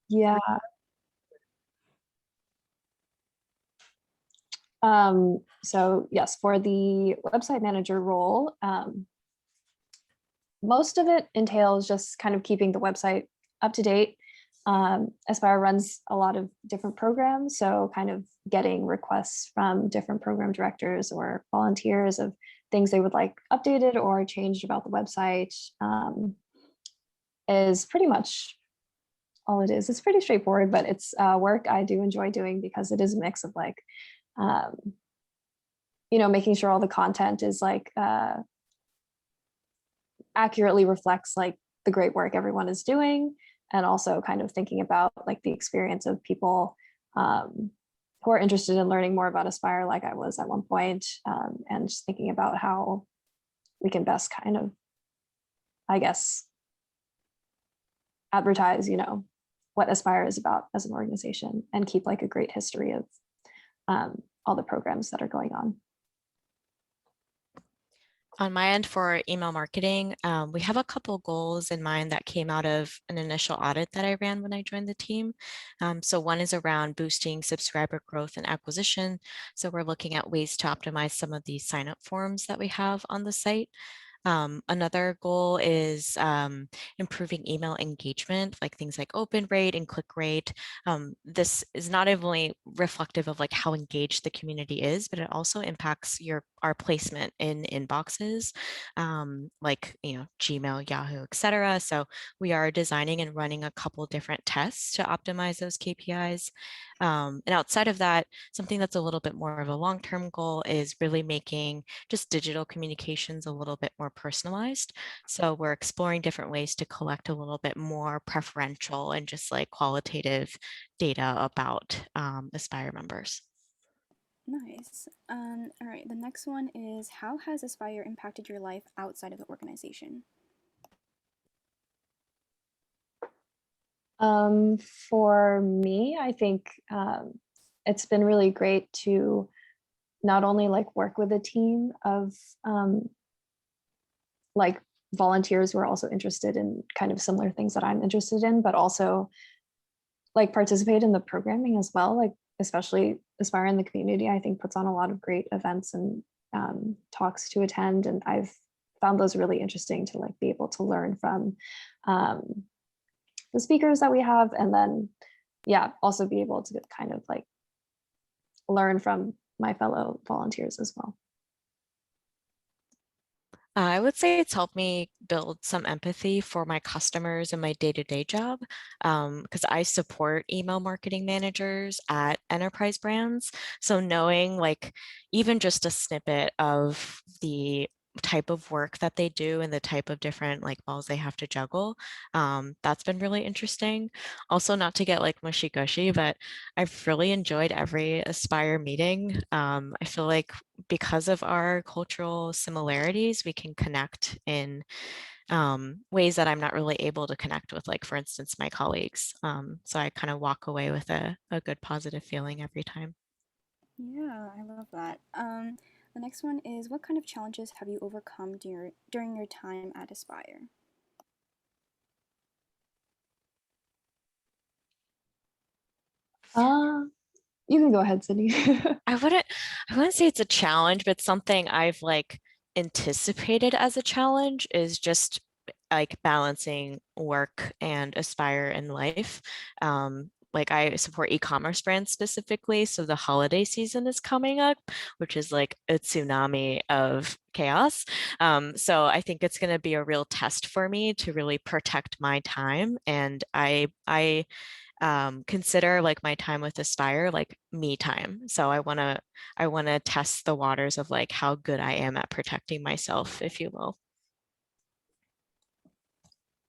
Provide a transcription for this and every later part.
Yeah. So yes, for the website manager role, most of it entails just kind of keeping the website up to date. Aspire runs a lot of different programs, so kind of getting requests from different program directors or volunteers of things they would like updated or changed about the website is pretty much all it is. It's pretty straightforward, but it's work I do enjoy doing because it is a mix of like, um, making sure all the content is like accurately reflects like the great work everyone is doing, and also kind of thinking about like the experience of people who are interested in learning more about Aspire, like I was at one point, and just thinking about how we can best kind of, I guess, advertise, what Aspire is about as an organization and keep like a great history of all the programs that are going on. On my end for email marketing, we have a couple goals in mind that came out of an initial audit that I ran when I joined the team. So one is around boosting subscriber growth and acquisition. So we're looking at ways to optimize some of these sign-up forms that we have on the site. Another goal is improving email engagement, like things like open rate and click rate. This is not only reflective of like how engaged the community is, but it also impacts our placement in inboxes, like Gmail, Yahoo, etc. So we are designing and running a couple different tests to optimize those KPIs. And outside of that, something that's a little bit more of a long-term goal is really making just digital communications a little bit more personalized. So we're exploring different ways to collect a little bit more preferential and just like qualitative data about Aspire members. Nice. All right, the next one is, how has Aspire impacted your life outside of the organization? For me, I think it's been really great to not only like work with a team of like volunteers who are also interested in kind of similar things that I'm interested in, but also like participate in the programming as well. Like especially Aspire in the community, I think puts on a lot of great events and talks to attend, and I've found those really interesting to like be able to learn from the speakers that we have, and then also be able to kind of like learn from my fellow volunteers as well. I would say it's helped me build some empathy for my customers in my day-to-day job, because I support email marketing managers at enterprise brands. So knowing like even just a snippet of the type of work that they do and the type of different like balls they have to juggle, that's been really interesting. Also, not to get like mushy gushy, but I've really enjoyed every Aspire meeting. I feel like because of our cultural similarities, we can connect in ways that I'm not really able to connect with, like for instance, my colleagues. So I kind of walk away with a good positive feeling every time. Yeah, I love that. The next one is, what kind of challenges have you overcome during your time at Aspire? Uh, you can go ahead, Sydney. I wouldn't I wouldn't say it's a challenge, but something I've like anticipated as a challenge is just like balancing work and Aspire in life. Like I support e-commerce brands specifically, so the holiday season is coming up, which is like a tsunami of chaos. So I think it's going to be a real test for me to really protect my time, and I consider like my time with Aspire like me time. So I want to test the waters of like how good I am at protecting myself, if you will.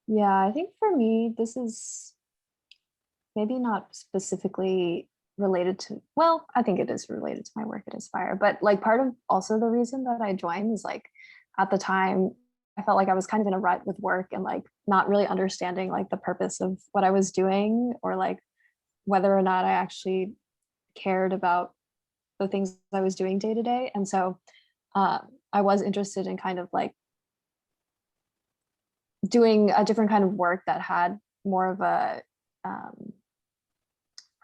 Yeah, I think for me, this is maybe not specifically related to, well, I think it is related to my work at Aspire, but like part of also the reason that I joined is like at the time I felt like I was kind of in a rut with work and like not really understanding like the purpose of what I was doing, or like whether or not I actually cared about the things I was doing day to day. And so I was interested in kind of like doing a different kind of work that had more of a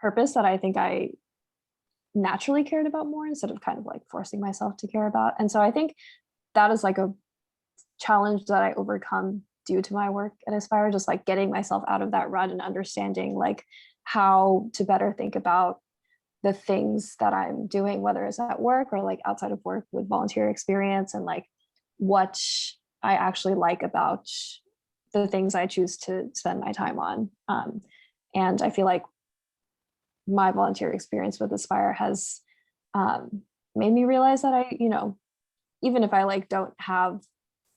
purpose that I think I naturally cared about more instead of kind of like forcing myself to care about. And so I think that is like a challenge that I overcome due to my work at Aspire, just like getting myself out of that rut and understanding like how to better think about the things that I'm doing, whether it's at work or like outside of work with volunteer experience, and like what I actually like about the things I choose to spend my time on. And I feel like my volunteer experience with Aspire has made me realize that I, even if I like don't have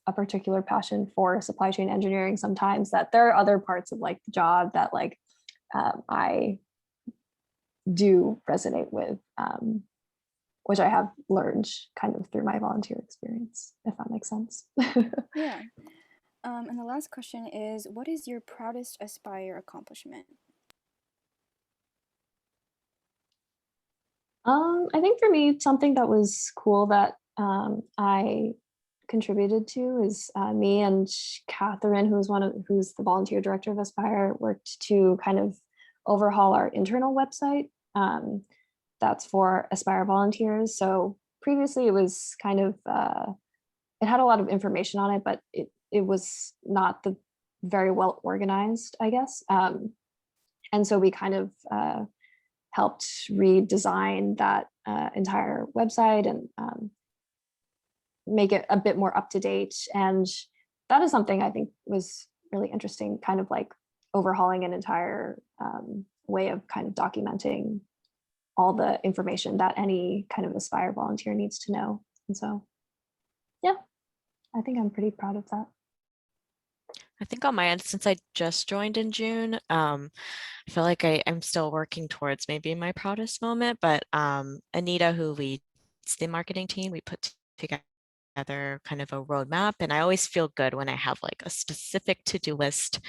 a particular passion for supply chain engineering, sometimes that there are other parts of like the job that like I do resonate with, which I have learned kind of through my volunteer experience, if that makes sense. Yeah. And the last question is, what is your proudest Aspire accomplishment? I think for me, something that was cool that I contributed to is me and Catherine, who's the volunteer director of Aspire, worked to kind of overhaul our internal website. That's for Aspire volunteers. So previously, it was kind of it had a lot of information on it, but it was not the very well organized, I guess. And so we kind of helped redesign that entire website and make it a bit more up to date. And that is something I think was really interesting, kind of like overhauling an entire way of kind of documenting all the information that any kind of Aspire volunteer needs to know. And so, yeah, I think I'm pretty proud of that. I think on my end, since I just joined in June, I feel like I'm still working towards maybe my proudest moment, but Anita, who leads the marketing team, we put together kind of a roadmap, and I always feel good when I have like a specific to-do list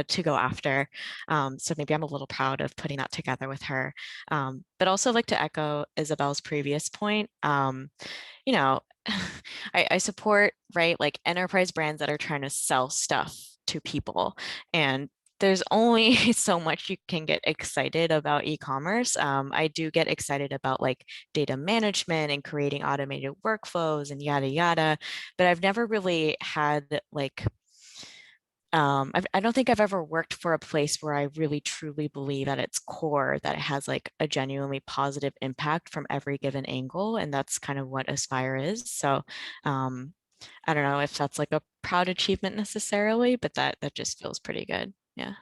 to go after. So maybe I'm a little proud of putting that together with her. But also like to echo Isabel's previous point. You know, I support, right, like enterprise brands that are trying to sell stuff to people. And there's only so much you can get excited about e-commerce. I do get excited about like data management and creating automated workflows and yada yada, but I've never really had like I don't think I've ever worked for a place where I really truly believe at its core that it has like a genuinely positive impact from every given angle, and that's kind of what Aspire is. So I don't know if that's like a proud achievement necessarily, but that just feels pretty good. Yeah.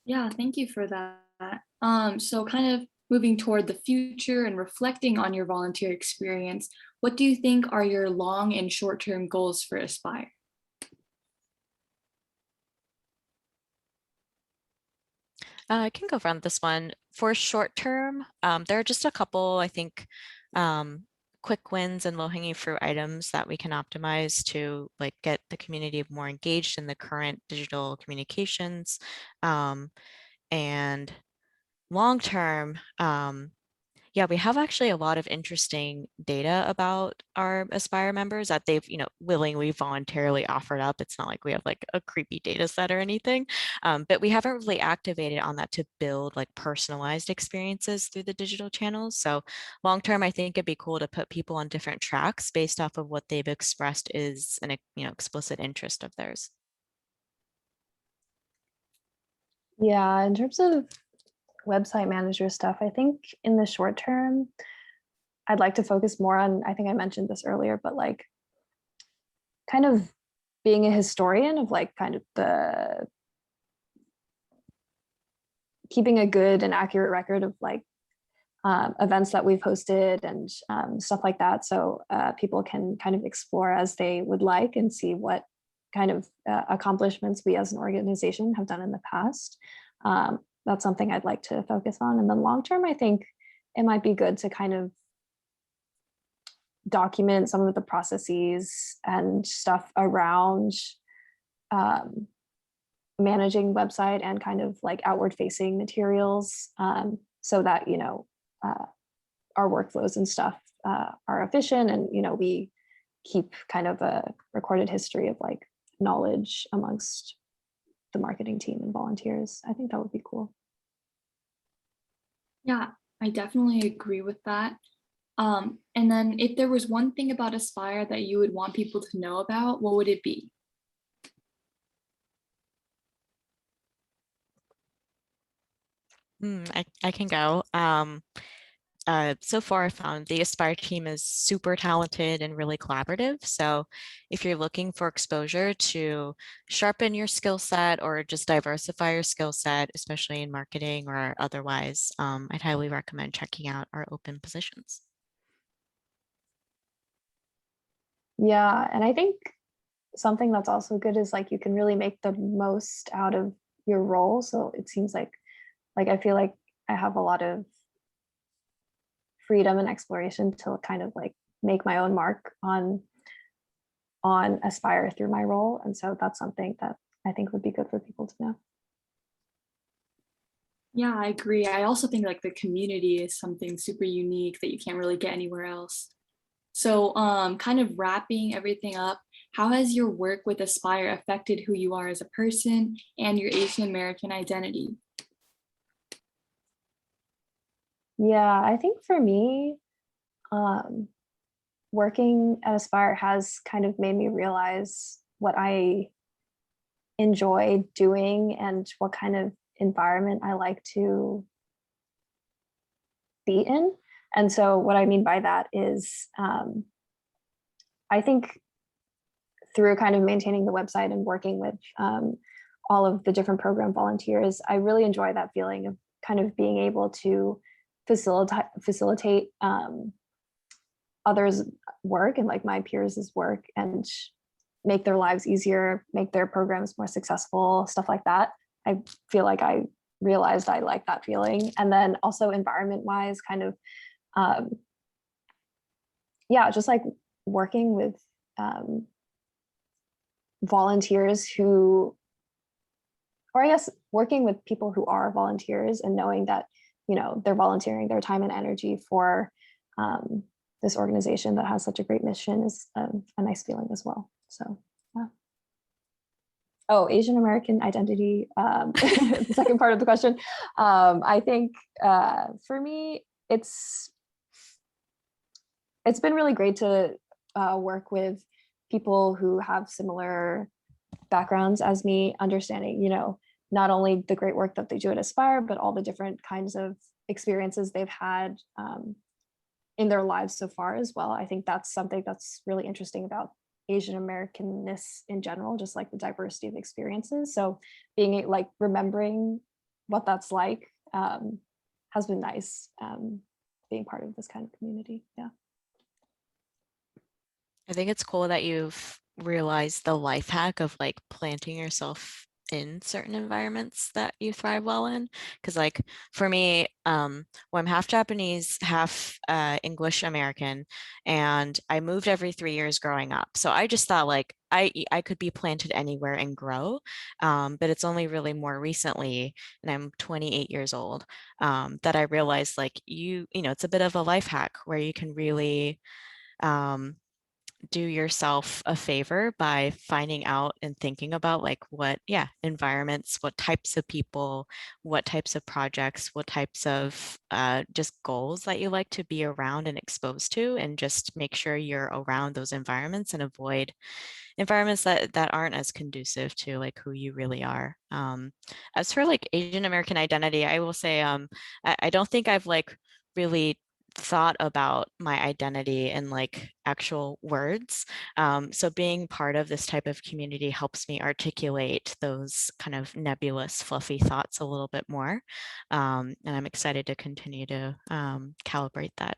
Yeah, thank you for that. So kind of moving toward the future and reflecting on your volunteer experience, what do you think are your long and short-term goals for Aspire? I can go around this one. For short term, there are just a couple, I think, quick wins and low-hanging fruit items that we can optimize to like get the community more engaged in the current digital communications. And long term, yeah, we have actually a lot of interesting data about our Aspire members that they've, willingly, voluntarily offered up. It's not like we have like a creepy data set or anything, but we haven't really activated on that to build like personalized experiences through the digital channels. So long term, I think it'd be cool to put people on different tracks based off of what they've expressed is an, explicit interest of theirs. Yeah, in terms of website manager stuff, I think in the short term, I'd like to focus more on, I think I mentioned this earlier, but like kind of being a historian of like kind of the keeping a good and accurate record of like events that we've hosted and stuff like that. So people can kind of explore as they would like and see what kind of accomplishments we as an organization have done in the past. That's something I'd like to focus on. And then long term, I think it might be good to kind of document some of the processes and stuff around managing website and kind of like outward facing materials, so that our workflows and stuff are efficient, and we keep kind of a recorded history of like knowledge amongst the marketing team and volunteers. I think that would be cool. Yeah, I definitely agree with that. And then if there was one thing about Aspire that you would want people to know about, what would it be? I can go. So far, I found the Aspire team is super talented and really collaborative. So if you're looking for exposure to sharpen your skill set or just diversify your skill set, especially in marketing or otherwise, I'd highly recommend checking out our open positions. Yeah, and I think something that's also good is like you can really make the most out of your role. So it seems like I feel like I have a lot of freedom and exploration to kind of like make my own mark on Aspire through my role. And so that's something that I think would be good for people to know. Yeah, I agree. I also think like the community is something super unique that you can't really get anywhere else. So kind of wrapping everything up, how has your work with Aspire affected who you are as a person and your Asian American identity? Yeah, I think for me, working at Aspire has kind of made me realize what I enjoy doing and what kind of environment I like to be in. And so what I mean by that is I think through kind of maintaining the website and working with all of the different program volunteers, I really enjoy that feeling of kind of being able to facilitate others' work and like my peers' work and make their lives easier, make their programs more successful, stuff like that. I feel like I realized I like that feeling. And then also environment wise, kind of, yeah, just like working with volunteers who, or I guess working with people who are volunteers and knowing that, you know, they're volunteering their time and energy for this organization that has such a great mission is a nice feeling as well. So, yeah. Oh, Asian American identity, the second part of the question. I think for me, it's been really great to work with people who have similar backgrounds as me, understanding, you know, not only the great work that they do at Aspire, but all the different kinds of experiences they've had in their lives so far as well. I think that's something that's really interesting about Asian Americanness in general, just like the diversity of experiences. So being like remembering what that's like has been nice, being part of this kind of community. Yeah. I think it's cool that you've realized the life hack of like planting yourself in certain environments that you thrive well in. Because like for me, well, I'm half Japanese, half English American, and I moved every 3 years growing up. So I just thought like I could be planted anywhere and grow. But it's only really more recently, and I'm 28 years old, that I realized like you know, it's a bit of a life hack where you can really do yourself a favor by finding out and thinking about like what, yeah, environments, what types of people, what types of projects, what types of just goals that you like to be around and exposed to, and just make sure you're around those environments and avoid environments that aren't as conducive to like who you really are. As for like Asian American identity, I will say I don't think I've like really thought about my identity in like actual words. So being part of this type of community helps me articulate those kind of nebulous, fluffy thoughts a little bit more. And I'm excited to continue to calibrate that.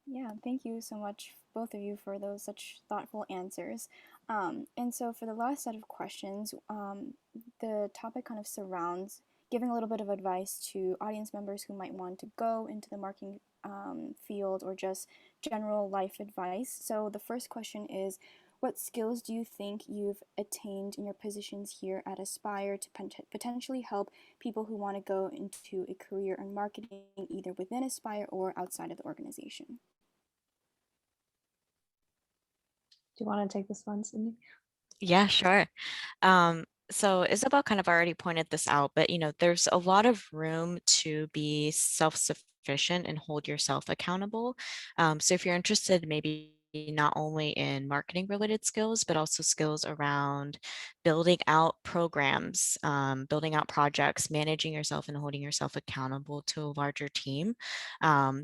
Yeah, thank you so much, both of you, for those such thoughtful answers. And so, for the last set of questions, the topic kind of surrounds giving a little bit of advice to audience members who might want to go into the marketing field or just general life advice. So, the first question is, what skills do you think you've attained in your positions here at Aspire to potentially help people who want to go into a career in marketing, either within Aspire or outside of the organization? Do you want to take this one, Cindy? Yeah, sure. So Isabel kind of already pointed this out, but there's a lot of room to be self-sufficient and hold yourself accountable. So if you're interested, maybe not only in marketing related skills, but also skills around building out programs, building out projects, managing yourself and holding yourself accountable to a larger team.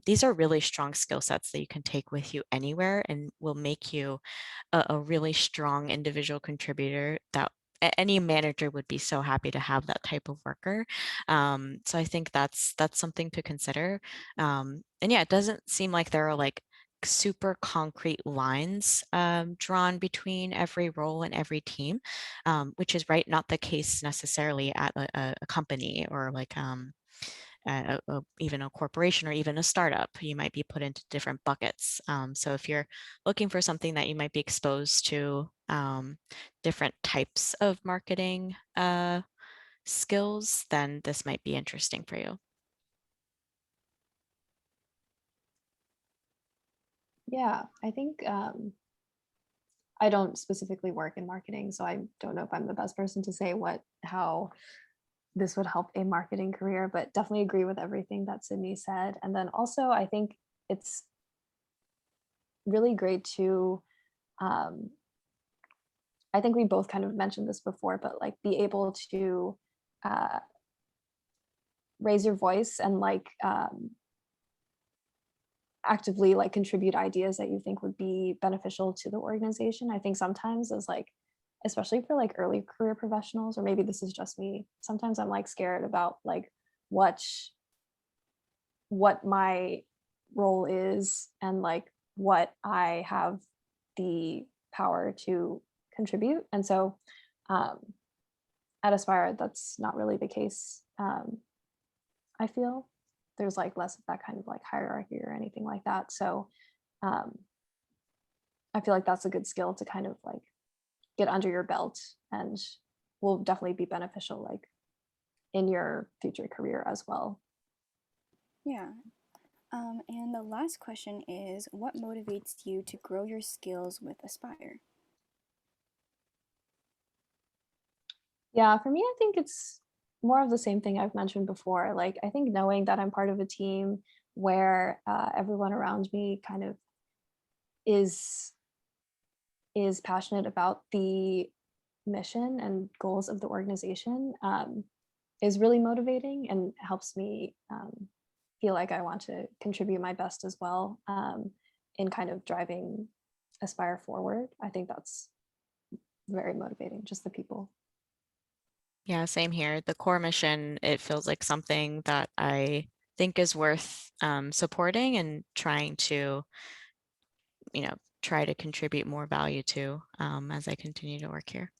These are really strong skill sets that you can take with you anywhere and will make you a really strong individual contributor that any manager would be so happy to have that type of worker. So I think that's something to consider. And yeah, it doesn't seem like there are like super concrete lines drawn between every role and every team, which is right not the case necessarily at a company or like even a corporation or even a startup. You might be put into different buckets. So if you're looking for something that you might be exposed to different types of marketing skills, then this might be interesting for you. Yeah, I think I don't specifically work in marketing, so I don't know if I'm the best person to say how this would help a marketing career, but definitely agree with everything that Sydney said. And then also, I think it's really great to, I think we both kind of mentioned this before, but like be able to uh, raise your voice and like actively like contribute ideas that you think would be beneficial to the organization. I think sometimes as like, especially for like early career professionals, or maybe this is just me, sometimes I'm like scared about like what my role is and like what I have the power to contribute. And so at Aspire, that's not really the case. I feel there's like less of that kind of like hierarchy or anything like that. So I feel like that's a good skill to kind of like get under your belt and will definitely be beneficial like in your future career as well. Yeah. And the last question is, what motivates you to grow your skills with Aspire? Yeah, for me, I think it's more of the same thing I've mentioned before. Like, I think knowing that I'm part of a team where everyone around me kind of is passionate about the mission and goals of the organization is really motivating and helps me feel like I want to contribute my best as well in kind of driving Aspire forward. I think that's very motivating, just the people. Yeah, same here. The core mission, it feels like something that I think is worth supporting and trying to, try to contribute more value to as I continue to work here.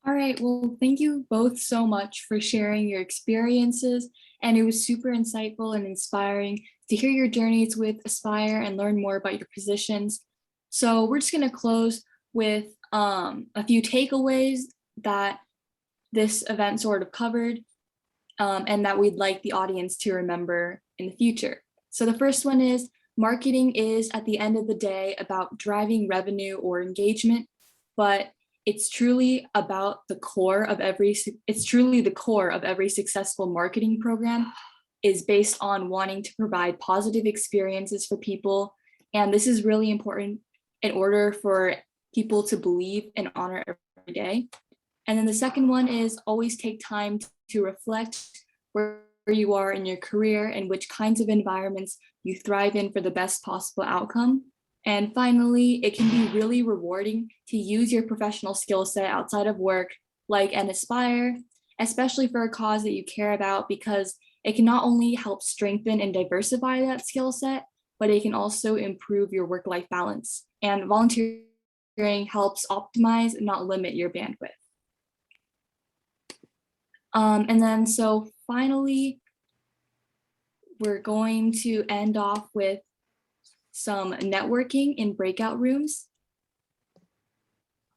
All right, well, thank you both so much for sharing your experiences. And it was super insightful and inspiring to hear your journeys with Aspire and learn more about your positions. So we're just going to close with a few takeaways that this event sort of covered and that we'd like the audience to remember in the future. So the first one is marketing is at the end of the day about driving revenue or engagement, but it's truly about the core of every successful marketing program is based on wanting to provide positive experiences for people. And this is really important in order for people to believe and honor every day. And then the second one is always take time to reflect where you are in your career and which kinds of environments you thrive in for the best possible outcome. And finally, it can be really rewarding to use your professional skill set outside of work, like an Aspire, especially for a cause that you care about, because it can not only help strengthen and diversify that skill set, but it can also improve your work-life balance. And volunteering helps optimize and not limit your bandwidth. And then so finally, we're going to end off with some networking in breakout rooms.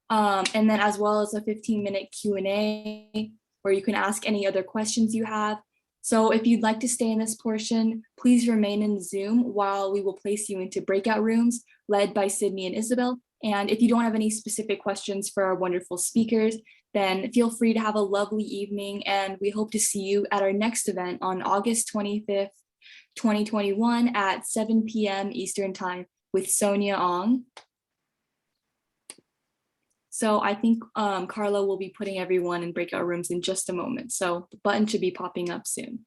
And then as well as a 15-minute Q&A where you can ask any other questions you have. So if you'd like to stay in this portion, please remain in Zoom while we will place you into breakout rooms led by Sydney and Isabel. And if you don't have any specific questions for our wonderful speakers, then feel free to have a lovely evening. And we hope to see you at our next event on August 25th, 2021 at 7 p.m. Eastern Time with Sonia Ong. So I think Carla will be putting everyone in breakout rooms in just a moment. So the button should be popping up soon.